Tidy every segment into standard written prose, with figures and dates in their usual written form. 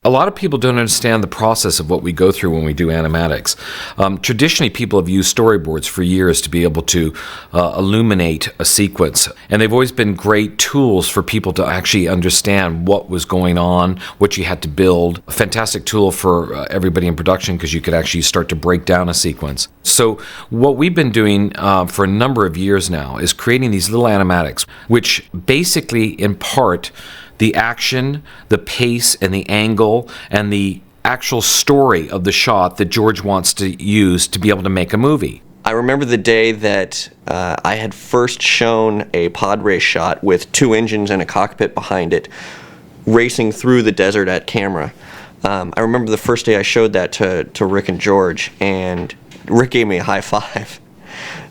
A lot of people don't understand the process of what we go through when we do animatics. Traditionally, people have used storyboards for years to be able to illuminate a sequence, and they've always been great tools for people to actually understand what was going on, what you had to build. A fantastic tool for everybody in production because you could actually start to break down a sequence. So what we've been doing for a number of years now is creating these little animatics, which basically impart the action, the pace, and the angle, and the actual story of the shot that George wants to use to be able to make a movie. I remember the day that I had first shown a pod race shot with 2 engines and a cockpit behind it, racing through the desert at camera. I remember the first day I showed that to Rick and George, and Rick gave me a high five.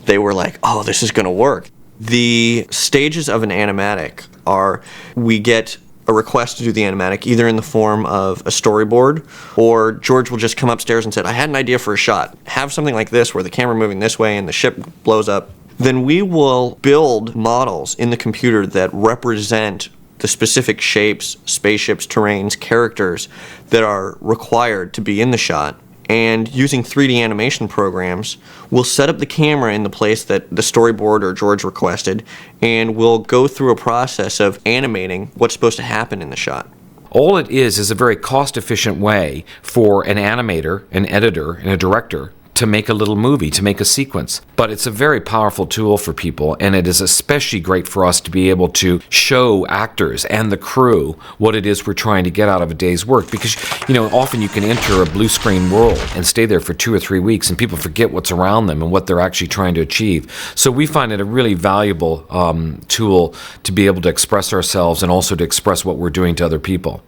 They were like, "Oh, this is going to work." The stages of an animatic are, we get a request to do the animatic either in the form of a storyboard, or George will just come upstairs and say, "I had an idea for a shot. Have something like this where the camera moving this way and the ship blows up." Then we will build models in the computer that represent the specific shapes, spaceships, terrains, characters that are required to be in the shot. And using 3D animation programs, we'll set up the camera in the place that the storyboard or George requested, and we'll go through a process of animating what's supposed to happen in the shot. All it is a very cost-efficient way for an animator, an editor, and a director to make a little movie, to make a sequence. But it's a very powerful tool for people, and it is especially great for us to be able to show actors and the crew what it is we're trying to get out of a day's work. Because, often you can enter a blue screen world and stay there for 2 or 3 weeks, and people forget what's around them and what they're actually trying to achieve. So we find it a really valuable tool to be able to express ourselves and also to express what we're doing to other people.